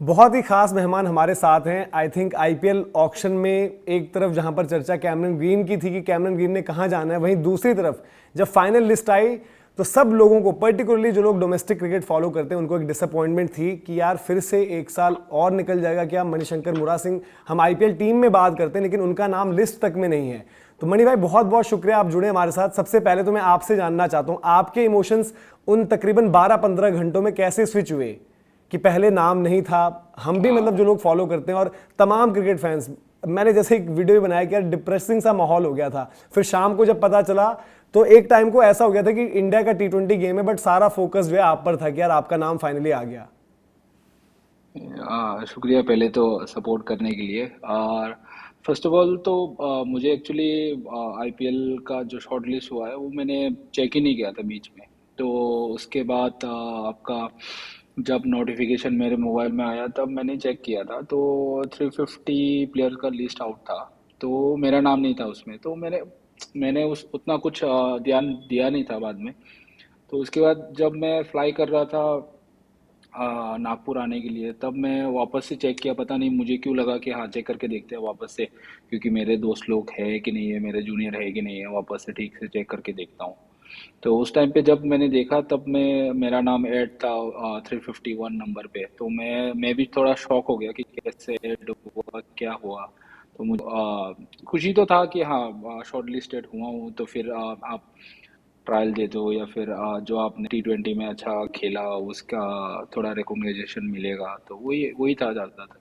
बहुत ही खास मेहमान हमारे साथ हैं। आई थिंक आईपीएल ऑक्शन में एक तरफ जहां पर चर्चा कैमरन ग्रीन की थी कि कैमरन ग्रीन ने कहां जाना है, वहीं दूसरी तरफ जब फाइनल लिस्ट आई तो सब लोगों को, पर्टिकुलरली जो लोग डोमेस्टिक क्रिकेट फॉलो करते हैं, उनको एक डिसअपॉइंटमेंट थी कि यार फिर से एक साल और निकल जाएगा क्या। मणिशंकर मुरा सिंह, हम आईपीएल टीम में बात करते हैं लेकिन उनका नाम लिस्ट तक में नहीं है। तो मणि भाई, बहुत बहुत शुक्रिया आप जुड़े हमारे साथ। सबसे पहले तो मैं आपसे जानना चाहता हूं आपके इमोशंस उन तकरीबन 12-15 घंटों में कैसे स्विच हुए कि पहले नाम नहीं था। हम भी मतलब जो लोग फॉलो करते हैं और तमाम क्रिकेट फैंस, मैंने जैसे एक वीडियो बनाया कि यार डिप्रेसिंग सा माहौल हो गया था। फिर शाम को जब पता चला तो एक टाइम को ऐसा हो गया था कि इंडिया का T20 गेम है बट सारा फोकस जो है आप पर था कि यार आपका नाम फाइनली आ गया। शुक्रिया पहले तो सपोर्ट करने के लिए। और फर्स्ट ऑफ ऑल तो मुझे एक्चुअली आईपीएल का जो शॉर्ट लिस्ट हुआ है वो मैंने चेक ही नहीं किया था बीच में। तो उसके बाद आपका जब नोटिफिकेशन मेरे मोबाइल में आया तब मैंने चेक किया था, तो 350 प्लेयर का लिस्ट आउट था। तो मेरा नाम नहीं था उसमें, तो मैंने उस उतना कुछ ध्यान दिया नहीं था बाद में। तो उसके बाद जब मैं फ्लाई कर रहा था नागपुर आने के लिए, तब मैं वापस से चेक किया। पता नहीं मुझे क्यों लगा कि हाँ चेक करके देखते हैं वापस से, क्योंकि मेरे दोस्त लोग है कि नहीं है, मेरे जूनियर है कि नहीं है, वापस से ठीक से चेक करके देखता हूँ। तो उस टाइम पे जब मैंने देखा तब मैं मेरा नाम ऐड था 351 नंबर पे। तो मैं भी थोड़ा शॉक हो गया कि कैसे ऐड हुआ, क्या हुआ। तो मुझे खुशी तो था कि हाँ शॉर्ट लिस्टेड हुआ हूँ, तो फिर आप ट्रायल दे दो या फिर जो आपने T20 में अच्छा खेला उसका थोड़ा रिकॉग्निशन मिलेगा, तो वही वही था ज़्यादातर।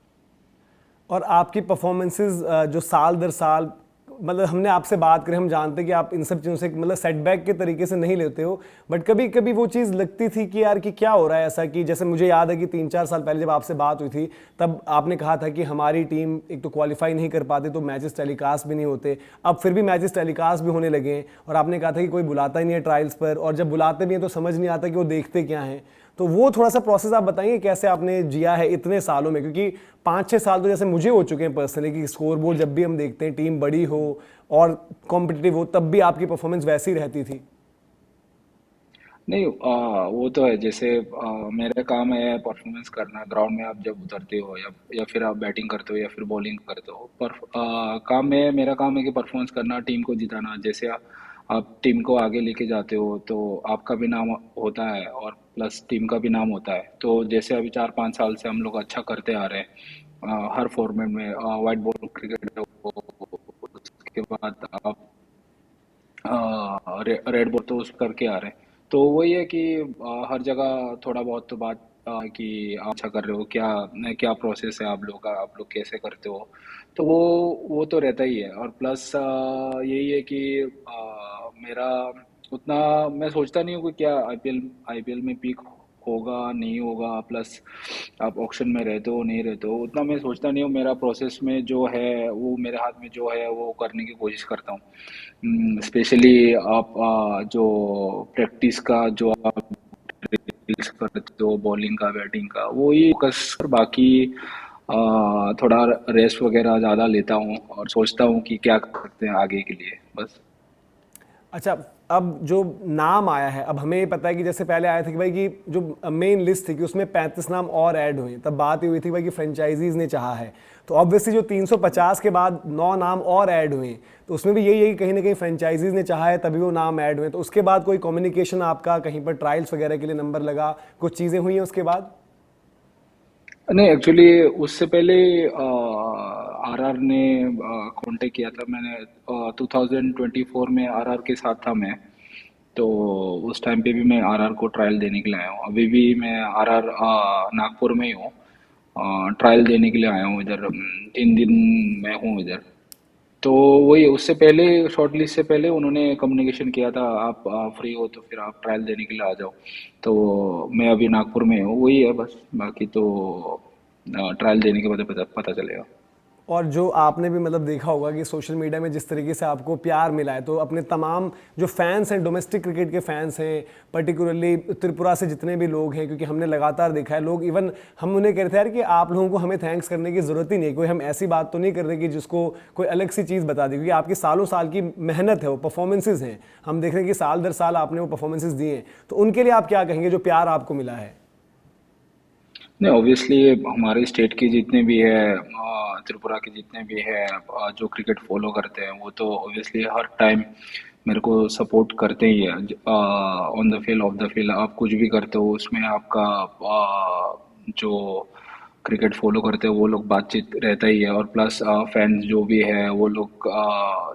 और आपकी परफॉर्मेंसेस जो साल दर साल, मतलब हमने आपसे बात करें, हम जानते हैं कि आप इन सब चीज़ों से मतलब सेटबैक के तरीके से नहीं लेते हो, बट कभी कभी वो चीज़ लगती थी कि यार कि क्या हो रहा है ऐसा। कि जैसे मुझे याद है कि 3-4 साल पहले जब आपसे बात हुई थी तब आपने कहा था कि हमारी टीम एक तो क्वालिफाई नहीं कर पाती तो मैचेस टेलीकास्ट भी नहीं होते। अब फिर भी मैचेस टेलीकास्ट भी होने लगे हैं और आपने कहा था कि कोई बुलाता ही नहीं है ट्रायल्स पर, और जब बुलाते भी हैं तो समझ नहीं आता कि वो देखते क्या हैं। तो वो थोड़ा सा प्रोसेस आप बताएंगे कैसे आपने जिया है इतने सालों में, क्योंकि 5-6 साल तो जैसे मुझे हो चुके हैं पर्सनली कि स्कोर बोर्ड जब भी हम देखते हैं टीम बड़ी हो और कॉम्पिटिटिव हो तब भी आपकी परफॉर्मेंस वैसी रहती थी। नहीं, वो तो है। जैसे मेरा काम है परफॉर्मेंस करना ग्राउंड में। आप जब उतरते हो या फिर आप बैटिंग करते हो या फिर बॉलिंग करते हो, पर काम में मेरा काम है कि परफॉर्मेंस करना, टीम को जिताना। जैसे आप टीम को आगे लेके जाते हो तो आपका भी नाम होता है और प्लस टीम का भी नाम होता है। तो जैसे अभी 4-5 साल से हम लोग अच्छा करते आ रहे हैं हर फॉर्मेट में। वाइट बॉल क्रिकेट हो, उसके बाद आप रेड बॉल तो उस करके आ रहे हैं। तो वही है कि हर जगह थोड़ा बहुत तो बात कि आप अच्छा कर रहे हो क्या, क्या प्रोसेस है आप लोग का, आप लोग कैसे करते हो। तो वो तो रहता ही है। और प्लस यही है कि मेरा उतना मैं सोचता नहीं हूँ कि क्या आईपीएल आईपीएल में पीक होगा नहीं होगा। प्लस आप ऑक्शन में रहते हो नहीं रहते हो, उतना मैं सोचता नहीं हूँ। मेरा प्रोसेस में जो है वो मेरे हाथ में जो है वो करने की कोशिश करता हूँ। स्पेशली आप जो प्रैक्टिस का जो आप ड्रिल्स करते हो, बॉलिंग का बैटिंग का, वो ही फोकस। बाकी थोड़ा रेस्ट वगैरह ज़्यादा लेता हूँ और सोचता हूँ कि क्या कर सकते हैं आगे के लिए, बस। अच्छा, अब जो नाम आया है, अब हमें ये पता है कि जैसे पहले आया था कि भाई कि जो मेन लिस्ट थी कि उसमें 35 नाम और ऐड हुए, तब बात ये हुई थी भाई कि फ्रेंचाइजीज ने चाहा है। तो ऑब्वियसली जो 350 के बाद 9 नाम और ऐड हुए, तो उसमें भी यही है कि कहीं ना कहीं फ्रेंचाइजीज ने चाहा है तभी वो नाम ऐड हुए। तो उसके बाद कोई कम्युनिकेशन आपका कहीं पर ट्रायल्स वगैरह के लिए नंबर लगा, कुछ चीज़ें हुई हैं उसके बाद? नहीं, एक्चुअली उससे पहले आरआर ने कांटेक्ट किया था। मैंने 2024 में आरआर के साथ था मैं। तो उस टाइम पे भी मैं आरआर को ट्रायल देने के लिए आया हूँ। अभी भी मैं आरआर नागपुर में ही हूँ। ट्रायल देने के लिए आया हूँ इधर। 3 दिन मैं हूँ इधर। तो वही उससे पहले, शॉर्ट लिस्ट से पहले उन्होंने कम्युनिकेशन किया था, आप फ्री हो तो फिर आप ट्रायल देने के लिए आ जाओ। तो मैं अभी नागपुर में हूँ, वही है बस। बाकी तो ट्रायल देने के बाद पता चलेगा। और जो आपने भी मतलब देखा होगा कि सोशल मीडिया में जिस तरीके से आपको प्यार मिला है, तो अपने तमाम जो फैंस हैं, डोमेस्टिक क्रिकेट के फैंस हैं, पर्टिकुलरली त्रिपुरा से जितने भी लोग हैं, क्योंकि हमने लगातार देखा है लोग, इवन हम उन्हें कह रहे थे यार कि आप लोगों को हमें थैंक्स करने की ज़रूरत ही नहीं है, कोई हम ऐसी बात तो नहीं कर रहे कि जिसको कोई अलग सी चीज़ बता दी, क्योंकि आपकी सालों साल की मेहनत है, वो परफॉर्मेंसेज हैं। हम देख रहे हैं कि साल दर साल आपने वो परफॉर्मेंसेज दिए हैं। तो उनके लिए आप क्या कहेंगे जो प्यार आपको मिला है? नहीं, ऑब्वियसली हमारे स्टेट के जितने भी है, त्रिपुरा के जितने भी है जो क्रिकेट फॉलो करते हैं, वो तो ऑब्वियसली हर टाइम मेरे को सपोर्ट करते ही है। On the field, of the field, आप कुछ भी करते हो उसमें आपका जो क्रिकेट फॉलो करते हैं वो लोग बातचीत रहता ही है। और प्लस फैंस जो भी है वो लोग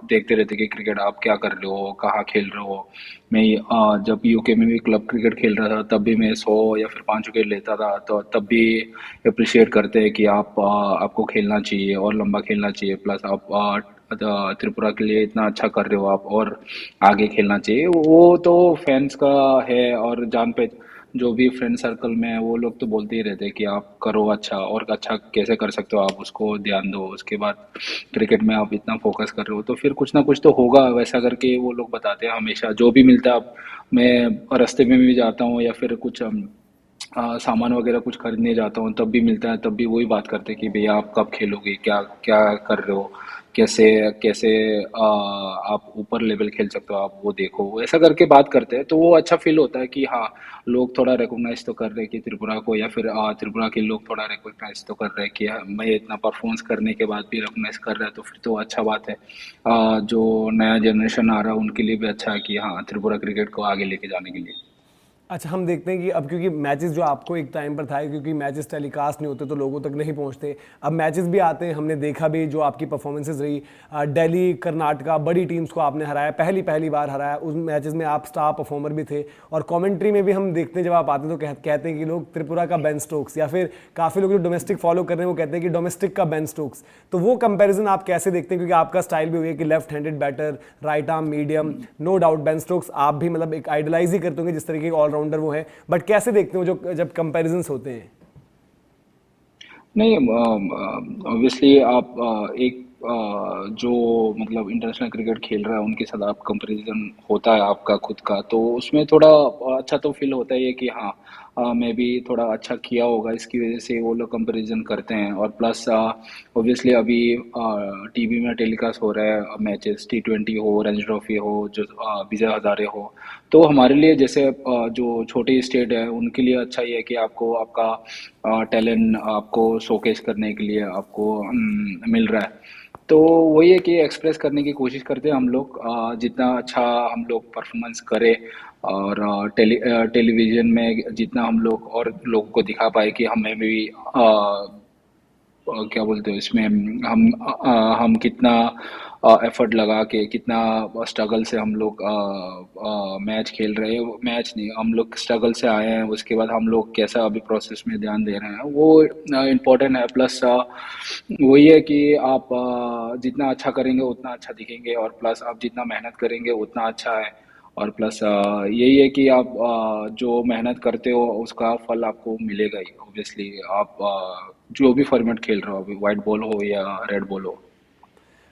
देखते रहते हैं कि क्रिकेट आप क्या कर रहे हो, कहाँ खेल रहे हो। मैं जब यूके में भी क्लब क्रिकेट खेल रहा था तब भी मैं 100 या फिर 5 विकेट लेता था, तो तब भी अप्रिशिएट करते हैं कि आपको खेलना चाहिए और लंबा खेलना चाहिए। प्लस आप त्रिपुरा के लिए इतना अच्छा कर रहे हो आप, और आगे खेलना चाहिए। वो तो फैंस का है। और जान पे जो भी फ्रेंड सर्कल में है वो लोग तो बोलते ही रहते हैं कि आप करो अच्छा, और अच्छा कैसे कर सकते हो आप उसको ध्यान दो। उसके बाद क्रिकेट में आप इतना फोकस कर रहे हो तो फिर कुछ ना कुछ तो होगा, वैसा करके वो लोग बताते हैं हमेशा जो भी मिलता है। अब मैं रास्ते में भी जाता हूँ या फिर कुछ सामान वगैरह कुछ खरीदने जाता हूँ तब भी मिलता है, तब भी वही बात करते हैं कि भैया आप कब खेलोगे, क्या क्या कर रहे हो, कैसे कैसे आप ऊपर लेवल खेल सकते हो, आप वो देखो। ऐसा करके बात करते हैं तो वो अच्छा फील होता है कि हाँ, लोग थोड़ा रिकॉग्नाइज तो कर रहे हैं कि त्रिपुरा को, या फिर त्रिपुरा के लोग थोड़ा रिकॉग्नाइज तो कर रहे हैं कि हाँ, मैं इतना परफॉर्मेंस करने के बाद भी रिकॉग्नाइज कर रहा है, तो फिर तो अच्छा बात है। जो नया जनरेशन आ रहा है उनके लिए भी अच्छा है कि हाँ, त्रिपुरा क्रिकेट को आगे लेके जाने के लिए। अच्छा, हम देखते हैं कि अब क्योंकि मैचेस जो आपको एक टाइम पर था, क्योंकि मैचेस टेलीकास्ट नहीं होते तो लोगों तक नहीं पहुंचते, अब मैचेस भी आते हैं। हमने देखा भी जो आपकी परफॉर्मेंसेज रही, दिल्ली कर्नाटका बड़ी टीम्स को आपने हराया, पहली पहली बार हराया, उस मैचेस में आप स्टार परफॉर्मर भी थे। और कमेंट्री में भी हम देखते हैं जब आप आते हैं तो कहते हैं कि लोग त्रिपुरा का बेन स्टोक्स, या फिर काफ़ी लोग जो डोमेस्टिक फॉलो कर रहे हैं वो कहते हैं कि डोमेस्टिक का बेन स्टोक्स। तो वो कंपैरिजन आप कैसे देखते हैं, क्योंकि आपका स्टाइल भी हुई है कि left handed batter, right arm medium, no doubt Ben Stokes आप भी मतलब एक आइडलाइज ही करते होंगे जिस तरीके के ऑलराउंडर वो है, बट कैसे देखते हो जो जब कंपैरिजंस होते हैं? नहीं, ऑब्वियसली आप एक जो मतलब इंटरनेशनल क्रिकेट खेल रहा है उनके साथ आप कंपैरिजन होता है आपका खुद का, तो उसमें थोड़ा अच्छा तो फील होता ही है कि हाँ, मैं भी थोड़ा अच्छा किया होगा, इसकी वजह से वो लोग कंपैरिजन करते हैं। और प्लस ऑब्वियसली अभी टीवी में टेलीकास्ट हो रहा है मैचेस, T20 हो, रणजी ट्रॉफी हो, जो विजय हजारे हो, तो हमारे लिए जैसे जो छोटे स्टेट है उनके लिए अच्छा ही है कि आपको आपका टैलेंट आपको शोकेस करने के लिए आपको मिल रहा है। तो वही है कि एक्सप्रेस करने की कोशिश करते हैं हम लोग, जितना अच्छा हम लोग परफॉर्मेंस करें, और टेलीविज़न में जितना हम लोग और लोगों को दिखा पाए कि हमें भी क्या बोलते हो इसमें, हम कितना एफर्ट लगा के, कितना स्ट्रगल से हम लोग मैच खेल रहे हैं, मैच नहीं, हम लोग स्ट्रगल से आए हैं, उसके बाद हम लोग कैसा अभी प्रोसेस में ध्यान दे रहे हैं, वो इम्पोर्टेंट है। प्लस वही है कि आप जितना अच्छा करेंगे उतना अच्छा दिखेंगे, और प्लस आप जितना मेहनत करेंगे उतना अच्छा है। और प्लस यही है कि आप जो मेहनत करते हो उसका फल आपको मिलेगा ही ऑब्वियसली। आप जो भी फॉर्मेट खेल रहे हो, अभी वाइट बॉल हो या रेड बॉल हो।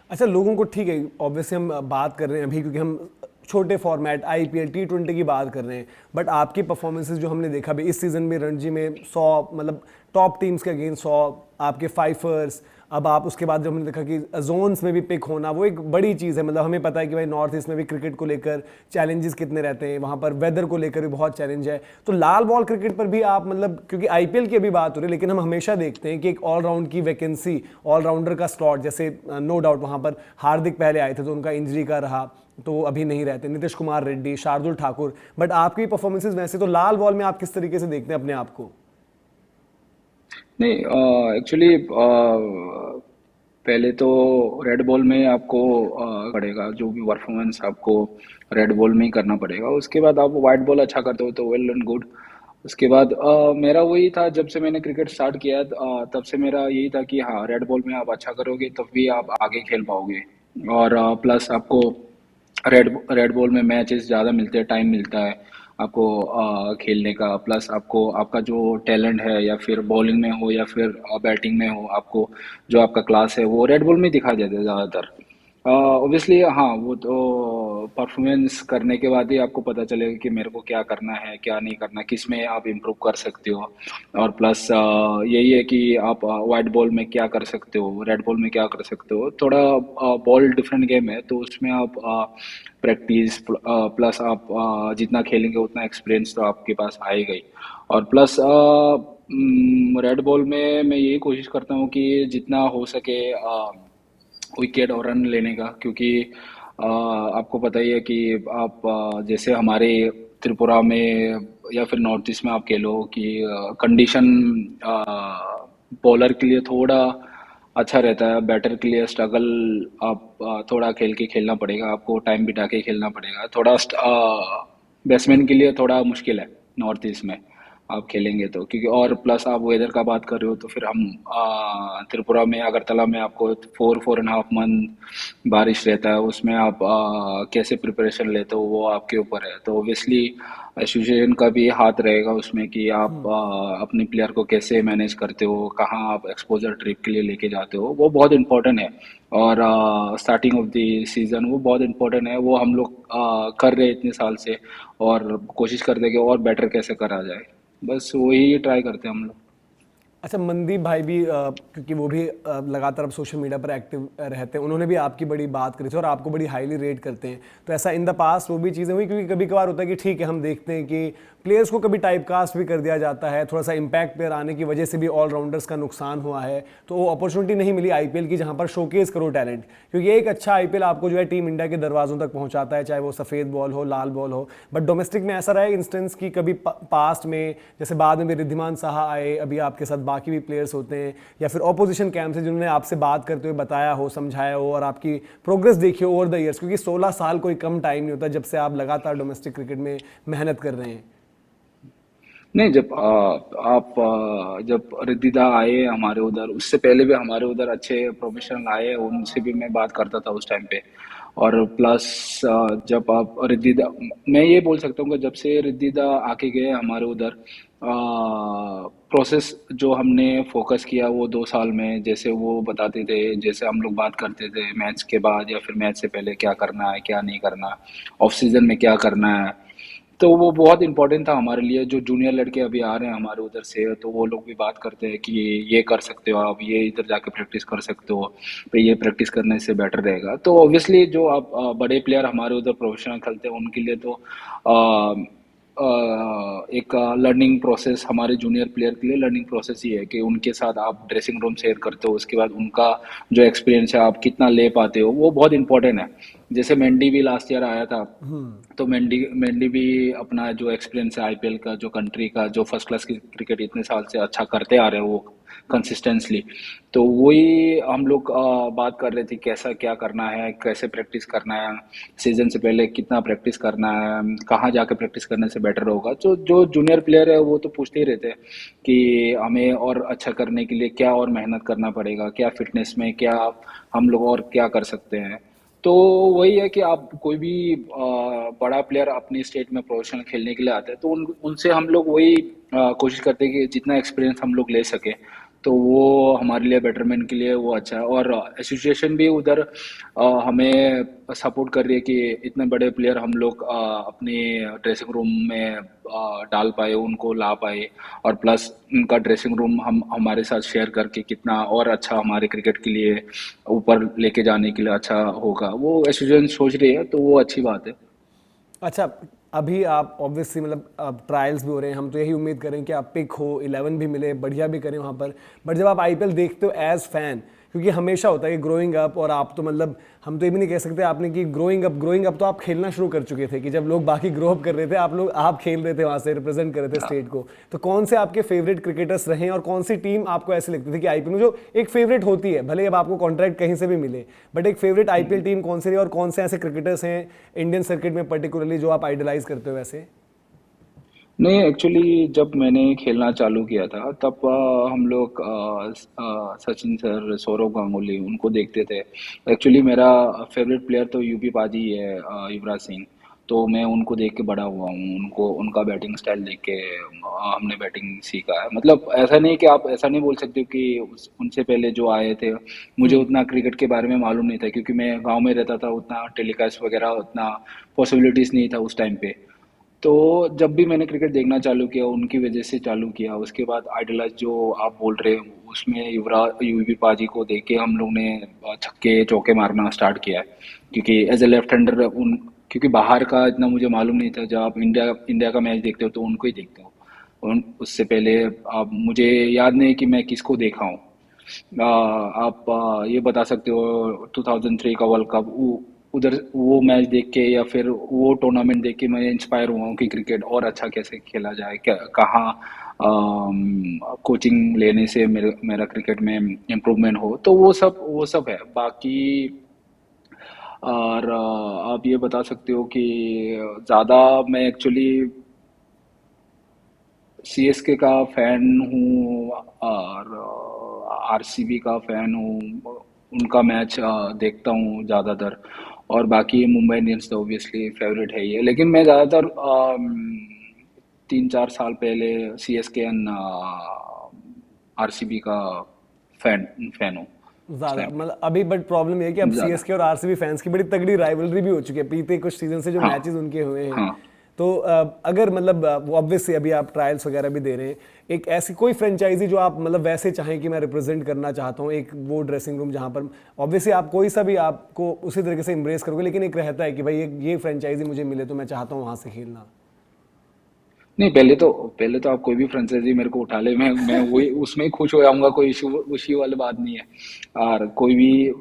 अच्छा, लोगों को ठीक है, ऑब्वियसली हम बात कर रहे हैं अभी क्योंकि हम छोटे फॉर्मेट आईपीएल T20 की बात कर रहे हैं, बट आपकी परफॉर्मेंसेस जो हमने देखा भी इस सीजन में रणजी में 100 मतलब टॉप टीम्स के अगेंस्ट 100, आपके फाइफर्स, अब आप उसके बाद जब हमने देखा कि जोन्स में भी पिक होना वो एक बड़ी चीज़ है। मतलब हमें पता है कि भाई नॉर्थ ईस्ट में भी क्रिकेट को लेकर चैलेंजेस कितने रहते हैं, वहाँ पर वेदर को लेकर भी बहुत चैलेंज है। तो लाल बॉल क्रिकेट पर भी आप मतलब, क्योंकि आईपीएल की अभी बात हो रही है, लेकिन हम हमेशा देखते हैं कि एक ऑलराउंड की वैकेंसी, ऑलराउंडर का स्लॉट, जैसे नो डाउट वहाँ पर हार्दिक पहले आए थे तो उनका इंजरी का रहा तो अभी नहीं रहते, नीतीश कुमार रेड्डी, शार्दुल ठाकुर, बट आपकी परफॉर्मेंसेज वैसे तो लाल बॉल में आप किस तरीके से देखते हैं अपने आप को? नहीं, एक्चुअली पहले तो रेड बॉल में आपको पड़ेगा जो भी परफॉर्मेंस आपको रेड बॉल में ही करना पड़ेगा। उसके बाद आप वाइट बॉल अच्छा करते हो तो वेल एंड गुड। उसके बाद मेरा वही था, जब से मैंने क्रिकेट स्टार्ट किया तब से मेरा यही था कि हाँ, रेड बॉल में आप अच्छा करोगे तब भी आप आगे खेल पाओगे। और प्लस आपको रेड रेड बॉल में मैचेस ज़्यादा मिलते हैं, टाइम मिलता है आपको खेलने का। प्लस आपको आपका जो टैलेंट है, या फिर बॉलिंग में हो या फिर बैटिंग में हो, आपको जो आपका क्लास है वो रेड बॉल में दिखा देते हैं ज़्यादातर। ऑब्वियसली हाँ, वो तो परफॉर्मेंस करने के बाद ही आपको पता चलेगा कि मेरे को क्या करना है, क्या नहीं करना, किस में आप इम्प्रूव कर सकते हो। और प्लस यही है कि आप वाइट बॉल में क्या कर सकते हो, रेड बॉल में क्या कर सकते हो। थोड़ा बॉल डिफरेंट गेम है तो उसमें आप प्रैक्टिस प्लस आप जितना खेलेंगे उतना एक्सपीरियंस तो आपके पास आएगा ही। और प्लस रेड बॉल में मैं यही कोशिश करता हूँ कि जितना हो सके विकेट और रन लेने का, क्योंकि आपको पता ही है कि आप जैसे हमारे त्रिपुरा में या फिर नॉर्थ ईस्ट में आप कह लो कि कंडीशन बॉलर के लिए थोड़ा अच्छा रहता है, बैटर के लिए स्ट्रगल। आप थोड़ा खेल के खेलना पड़ेगा, आपको टाइम बिता के खेलना पड़ेगा थोड़ा। बैट्समैन के लिए थोड़ा मुश्किल है नॉर्थ ईस्ट में आप खेलेंगे तो, क्योंकि और प्लस आप वेदर का बात कर रहे हो तो फिर हम त्रिपुरा में अगरतला में आपको 4.5 मंथ बारिश रहता है, उसमें आप कैसे प्रिपरेशन लेते हो वो आपके ऊपर है। तो ऑब्वियसली एसोसिएशन का भी हाथ रहेगा उसमें कि आप अपने प्लेयर को कैसे मैनेज करते हो, कहाँ आप एक्सपोजर ट्रिप के लिए लेके जाते हो, वो बहुत इंपॉर्टेंट है। और स्टार्टिंग ऑफ द सीजन वो बहुत इंपॉर्टेंट है, वो हम लोग कर रहे हैं इतने साल से, और कोशिश करते हैं कि और बेटर कैसे करा जाए, बस वही ट्राई करते हैं हम लोग। अच्छा, मनदीप भाई भी क्योंकि वो भी लगातार अब सोशल मीडिया पर एक्टिव रहते हैं, उन्होंने भी आपकी बड़ी बात करी थी और आपको बड़ी हाईली रेट करते हैं। तो ऐसा इन द पास्ट वो भी चीज़ें हुई, क्योंकि कभी कभार होता है कि ठीक है हम देखते हैं कि प्लेयर्स को कभी टाइप कास्ट भी कर दिया जाता है, थोड़ा सा इम्पैक्ट प्लेयर आने की वजह से भी ऑलराउंडर्स का नुकसान हुआ है, तो वो अपॉर्चुनिटी नहीं मिली आईपीएल की जहां पर शोकेस करो टैलेंट। क्योंकि एक अच्छा आईपीएल आपको जो है टीम इंडिया के दरवाजों तक पहुंचाता है, चाहे वो सफ़ेद बॉल हो लाल बॉल हो। बट डोमेस्टिक में ऐसा रहा है इंस्टेंस की कभी पास्ट में, जैसे बाद में भी रिद्धिमान साहा आए, अभी आपके साथ बाकी भी प्लेयर्स होते हैं या फिर ऑपोजिशन कैंप से जिन्होंने आपसे बात करते हुए बताया हो, समझाया हो और आपकी प्रोग्रेस देखी हो ओवर द ईयर्स, क्योंकि 16 साल कोई कम टाइम नहीं होता जब से आप लगातार डोमेस्टिक क्रिकेट में मेहनत कर रहे हैं। नहीं, जब आप जब रिद्धिदा आए हमारे उधर, उससे पहले भी हमारे उधर अच्छे प्रोफेशनल आए, उनसे भी मैं बात करता था उस टाइम पे। और प्लस जब आप रिद्धिदा, मैं ये बोल सकता हूँ कि जब से रिद्धिदा आके गए हमारे उधर, प्रोसेस जो हमने फोकस किया वो 2 साल में, जैसे वो बताते थे, जैसे हम लोग बात करते थे मैच के बाद या फिर मैच से पहले क्या करना है क्या नहीं करना, ऑफ सीजन में क्या करना है, तो वो बहुत इंपॉर्टेंट था हमारे लिए। जो जूनियर लड़के अभी आ रहे हैं हमारे उधर से, तो वो लोग भी बात करते हैं कि ये कर सकते हो आप, ये इधर जाके प्रैक्टिस कर सकते हो, तो ये प्रैक्टिस करने से बेटर रहेगा। तो ऑब्वियसली जो आप बड़े प्लेयर हमारे उधर प्रोफेशनल खेलते हैं उनके लिए तो अ, एक लर्निंग प्रोसेस, हमारे जूनियर प्लेयर के लिए लर्निंग प्रोसेस ही है कि उनके साथ आप ड्रेसिंग रूम शेयर करते हो, उसके बाद उनका जो एक्सपीरियंस है आप कितना ले पाते हो, वो बहुत इंपॉर्टेंट है। जैसे मेंडी भी लास्ट ईयर आया था, तो मेंडी मेंडी भी अपना जो एक्सपीरियंस है आईपीएल का, जो कंट्री का जो फर्स्ट क्लास की क्रिकेट इतने साल से अच्छा करते आ रहे हैं वो कंसिस्टेंटली, तो वही हम लोग बात कर रहे थे कैसा क्या करना है, कैसे प्रैक्टिस करना है, सीजन से पहले कितना प्रैक्टिस करना है, कहाँ जाके प्रैक्टिस करने से बेटर होगा। तो जो जूनियर प्लेयर है वो तो पूछते ही रहते हैं कि हमें और अच्छा करने के लिए क्या और मेहनत करना पड़ेगा, क्या फिटनेस में क्या हम लोग और क्या कर सकते हैं। तो वही है कि आप कोई भी बड़ा प्लेयर अपनी स्टेट में प्रोफेशनल खेलने के लिए आता है तो उनसे हम लोग वही कोशिश करते हैं कि जितना एक्सपीरियंस हम लोग ले सके, तो वो हमारे लिए बेटरमेंट के लिए वो अच्छा है। और एसोसिएशन भी उधर हमें सपोर्ट कर रही है कि इतने बड़े प्लेयर हम लोग अपने ड्रेसिंग रूम में डाल पाए, उनको ला पाए, और प्लस उनका ड्रेसिंग रूम हम हमारे साथ शेयर करके कितना और अच्छा हमारे क्रिकेट के लिए ऊपर लेके जाने के लिए अच्छा होगा, वो एसोसिएशन सोच रही है, तो वो अच्छी बात है। अच्छा, अभी आप ऑब्वियसली मतलब अब ट्रायल्स भी हो रहे हैं, हम तो यही उम्मीद करें कि आप पिक हो, 11 भी मिले, बढ़िया भी करें वहाँ पर। बट जब आप आईपीएल देखते हो एज फैन, क्योंकि हमेशा होता है कि ग्रोइंग अप, और आप तो मतलब हम तो ये भी नहीं कह सकते आपने कि ग्रोइंग अप तो आप खेलना शुरू कर चुके थे कि जब लोग बाकी ग्रो अप कर रहे थे आप खेल रहे थे वहाँ से, रिप्रेजेंट कर रहे थे स्टेट को। तो कौन से आपके फेवरेट क्रिकेटर्स रहे और कौन सी टीम आपको ऐसे लगती थी कि आईपीएल में जो एक फेवरेट होती है, भले अब आपको कॉन्ट्रैक्ट कहीं से भी मिले, बट एक फेवरेट आईपीएल टीम कौन सी रही और कौन से ऐसे क्रिकेटर्स हैं इंडियन सर्किट में पर्टिकुलरली जो आप आइडलाइज करते हो वैसे? नहीं, एक्चुअली जब मैंने खेलना चालू किया था तब हम लोग सचिन सर, सौरव गांगुली उनको देखते थे। एक्चुअली मेरा फेवरेट प्लेयर तो यूपी पाजी ही है, युवराज सिंह। तो मैं उनको देख के बड़ा हुआ हूँ, उनको उनका बैटिंग स्टाइल देख के हमने बैटिंग सीखा है। मतलब ऐसा नहीं कि आप ऐसा नहीं बोल सकते हो कि उनसे पहले जो आए थे, मुझे उतना क्रिकेट के बारे में मालूम नहीं था, क्योंकि मैं गांव में रहता था, उतना टेलीकास्ट वगैरह उतना पॉसिबिलिटीज़ नहीं था उस टाइम पे। तो जब भी मैंने क्रिकेट देखना चालू किया उनकी वजह से चालू किया, उसके बाद आइडलाइज जो आप बोल रहे हो उसमें युवराज यूवी पाजी को देख के हम लोग ने छक्के चौके मारना स्टार्ट किया है। क्योंकि एज ए लेफ्ट हैंडर क्योंकि बाहर का इतना मुझे मालूम नहीं था, जब आप इंडिया इंडिया का मैच देखते हो तो उनको ही देखते हो। उससे पहले मुझे याद नहीं कि मैं किसको देखा हूँ। आप ये बता सकते हो 2003 का वर्ल्ड कप, उधर वो मैच देख के या फिर वो टूर्नामेंट देख के मैं इंस्पायर हुआ हूँ कि क्रिकेट और अच्छा कैसे खेला जाए, क्या कहाँ कोचिंग लेने से मेरा क्रिकेट में इम्प्रूवमेंट हो। तो वो सब है बाकी। और आप ये बता सकते हो कि ज़्यादा मैं एक्चुअली सीएसके का फैन हूँ और आरसीबी का फैन हूँ। उनका मैच देखता हूँ ज़्यादातर। और बाकी मुंबई इंडियंस तो ऑब्वियसली फेवरेट है ही है, लेकिन मैं ज़्यादातर 3-4 साल पहले सीएसके एंड आरसीबी का फैन फैन हूँ उस ज्यादा टाइम मतलब अभी, बट प्रॉब्लम ये है कि अब पे ज़्यादा। सीएसके और आरसीबी फैंस की बड़ी तगड़ी राइवलरी भी हो चुकी है बीते कुछ सीजन से, जो हाँ, मैचेस उनके हुए हैं। हाँ। तो अगर मतलब वो ऑब्वियसली अभी आप ट्रायल्स वगैरह भी दे रहे हैं, एक ऐसी कोई फ्रेंचाइजी जो आप मतलब वैसे चाहें कि मैं रिप्रेजेंट करना चाहता हूँ, एक वो ड्रेसिंग रूम जहाँ पर ऑब्वियसली आप कोई सा भी आपको उसी तरीके से इम्ब्रेस करोगे, लेकिन एक रहता है कि भाई ये फ्रेंचाइजी मुझे मिले तो मैं चाहता हूँ वहाँ से खेलना। नहीं, पहले तो आप कोई भी फ्रेंचाइजी मेरे को उठा ले, मैं वही उसमें ही खुश हो जाऊंगा, कोई इशू वाली बात नहीं है। और कोई भी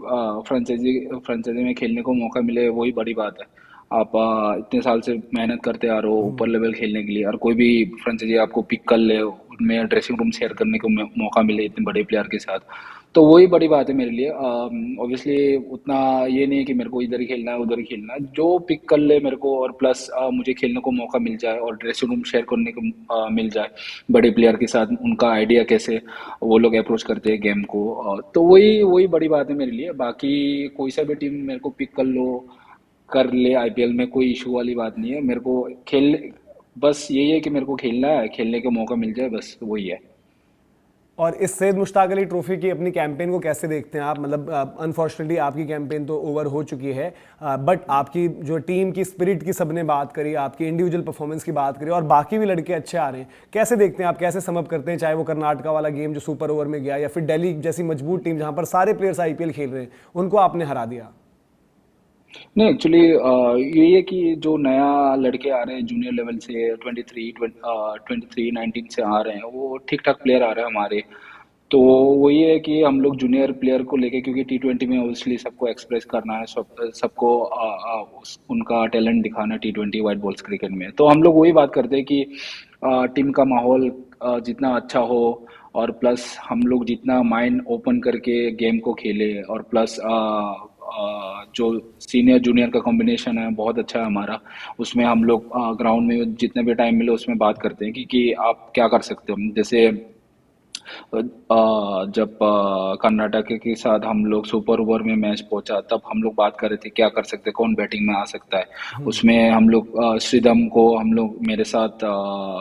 फ्रेंचाइजी फ्रेंचाइजी में खेलने को मौका मिले वही बड़ी बात है। आप इतने साल से मेहनत करते आ रहे हो ऊपर लेवल खेलने के लिए, और कोई भी फ्रेंचाइजी आपको पिक कर ले, उनमें ड्रेसिंग रूम शेयर करने को मौका मिले इतने बड़े प्लेयर के साथ, तो वही बड़ी बात है मेरे लिए। ऑब्वियसली उतना ये नहीं है कि मेरे को इधर ही खेलना है उधर ही खेलना है, जो पिक कर ले मेरे को, और प्लस मुझे खेलने को मौका मिल जाए और ड्रेसिंग रूम शेयर करने को मिल जाए बड़े प्लेयर के साथ, उनका आइडिया कैसे वो लोग अप्रोच करते हैं गेम को, तो वही वही बड़ी बात है मेरे लिए। बाकी कोई सा भी टीम मेरे को पिक कर लो, कर ले आईपीएल में, कोई इशू वाली बात नहीं है मेरे को। खेल बस यही है कि मेरे को खेलना है, खेलने का मौका मिल जाए, बस वही है। और इस सैयद मुश्ताक अली ट्रॉफी की अपनी कैंपेन को कैसे देखते हैं आप? मतलब अनफॉर्चुनेटली आपकी कैंपेन तो ओवर हो चुकी है, बट आपकी जो टीम की स्पिरिट की सबने बात करी, आपकी इंडिविजुअल परफॉर्मेंस की बात करी, और बाकी भी लड़के अच्छे आ रहे हैं, कैसे देखते हैं आप, कैसे समअप करते हैं? चाहे वो कर्नाटका वाला गेम जो सुपर ओवर में गया, या फिर दिल्ली जैसी मजबूत टीम जहां पर सारे प्लेयर्स आईपीएल खेल रहे हैं, उनको आपने हरा दिया। नहीं, एक्चुअली यही है कि जो नया लड़के आ रहे हैं जूनियर लेवल से, 23 19 से आ रहे हैं, वो ठीक ठाक प्लेयर आ रहे हैं हमारे। तो वही है कि हम लोग जूनियर प्लेयर को लेके, क्योंकि T20 में ऑब्वियसली सबको एक्सप्रेस करना है, सबको उनका टैलेंट दिखाना है T20 वाइट बॉल्स क्रिकेट में। तो हम लोग वही बात करते हैं कि टीम का माहौल जितना अच्छा हो, और प्लस हम लोग जितना माइंड ओपन करके गेम को खेले, और प्लस जो सीनियर जूनियर का कॉम्बिनेशन है बहुत अच्छा है हमारा। उसमें हम लोग ग्राउंड में जितने भी टाइम मिले उसमें बात करते हैं कि आप क्या कर सकते हो। जैसे जब कर्नाटक के साथ हम लोग सुपर ओवर में मैच पहुंचा, तब हम लोग बात कर रहे थे क्या कर सकते हैं, कौन बैटिंग में आ सकता है। उसमें हम लोग श्रीदम को हम लोग मेरे साथ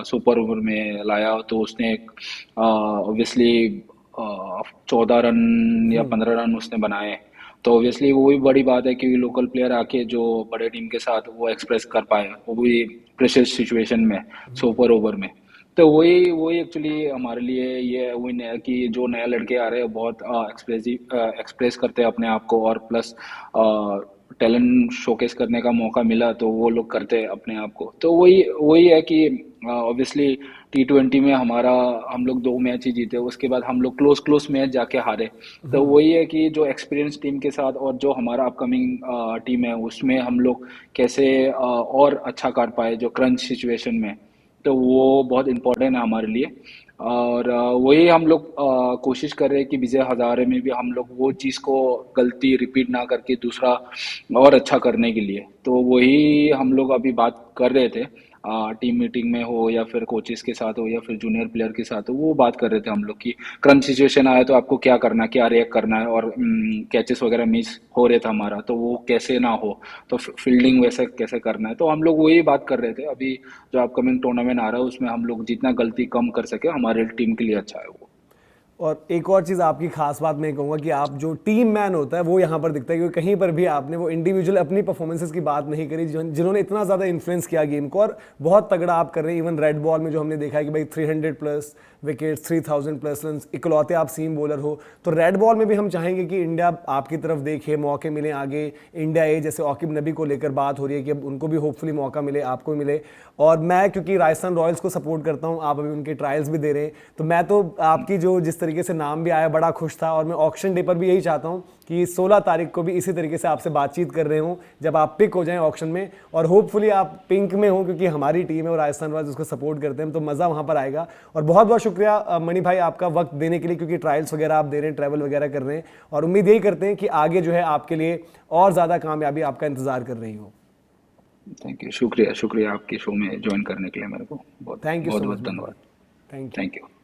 सुपर ओवर में लाया, तो उसने ऑब्वियसली 14 रन या 15 रन उसने बनाए। तो ऑब्वियसली वो भी बड़ी बात है कि लोकल प्लेयर आके जो बड़े टीम के साथ वो एक्सप्रेस कर पाए, वो भी प्रेशर सिचुएशन में, सुपर ओवर में। तो वही वही एक्चुअली हमारे लिए ये विन है कि जो नए लड़के आ रहे हैं बहुत एक्सप्रेस करते हैं अपने आप को, और प्लस टैलेंट शोकेस करने का मौका मिला तो वो लोग करते हैं अपने आप को। तो वही वही है कि ऑब्वियसली T20 में हमारा हम लोग 2 मैच ही जीते, उसके बाद हम लोग क्लोज क्लोज मैच जाके हारे। तो वही है कि जो एक्सपीरियंस टीम के साथ और जो हमारा अपकमिंग टीम है उसमें हम लोग कैसे और अच्छा कर पाए जो क्रंच सिचुएशन में। तो वो बहुत इम्पोर्टेंट है हमारे लिए। और वही हम लोग कोशिश कर रहे हैं कि विजय हजारे में भी हम लोग वो चीज़ को गलती रिपीट ना करके दूसरा और अच्छा करने के लिए, तो वही हम लोग अभी बात कर रहे थे। टीम मीटिंग में हो या फिर कोचेस के साथ हो या फिर जूनियर प्लेयर के साथ हो, वो बात कर रहे थे हम लोग कि क्रंच सिचुएशन आया तो आपको क्या करना है, क्या रिएक्ट करना है, और कैचेस वगैरह मिस हो रहे था हमारा तो वो कैसे ना हो, तो फील्डिंग वैसे कैसे करना है। तो हम लोग वही बात कर रहे थे। अभी जो अपकमिंग टूर्नामेंट आ रहा है उसमें हम लोग जितना गलती कम कर सके हमारे टीम के लिए अच्छा है वो। और एक और चीज़ आपकी खास बात मैं कहूँगा कि आप जो टीम मैन होता है वो यहाँ पर दिखता है, क्योंकि कहीं पर भी आपने वो इंडिविजुअल अपनी परफॉर्मेंसेस की बात नहीं करी जिन्होंने इतना ज़्यादा इन्फ्लुएंस किया गेम को, और बहुत तगड़ा आप कर रहे हैं। इवन रेड बॉल में जो हमने देखा है कि भाई 300 प्लस विकेट्स, 3000 प्लस रन, इकलौते आप सीम बॉलर हो, तो रेड बॉल में भी हम चाहेंगे कि इंडिया आपकी तरफ देखे, मौके मिले आगे। इंडिया ए जैसे आकिब नबी को लेकर बात हो रही है कि अब उनको भी होपफुली मौका मिले, आपको मिले। और मैं क्योंकि राजस्थान रॉयल्स को सपोर्ट करता हूँ, आप अभी उनके ट्रायल्स भी दे रहे हैं, तो मैं तो आपकी जो जिस तरीके से नाम भी आया बड़ा खुश था। और मैं ऑक्शन डे पर भी यही चाहता हूँ कि 16 तारीख को भी इसी तरीके से आपसे बातचीत कर रहे हूँ जब आप पिक हो जाएं ऑक्शन में, और होपफुली आप पिंक में हो क्योंकि हमारी टीम है और राजस्थान रॉयल्स उसको सपोर्ट करते हैं, तो मज़ा वहाँ पर आएगा। और बहुत बहुत शुक्रिया मणि भाई आपका वक्त देने के लिए, क्योंकि ट्रायल्स वगैरह आप दे रहे हैं, ट्रैवल वगैरह कर रहे हैं, और उम्मीद यही करते हैं कि आगे जो है आपके लिए और ज़्यादा कामयाबी आपका इंतजार कर रही हो। थैंक यू, शुक्रिया शुक्रिया आपके शो में ज्वाइन करने के लिए मेरे को बहुत थैंक यू बहुत सो बहुत मच। धन्यवाद। Thank you. Thank you.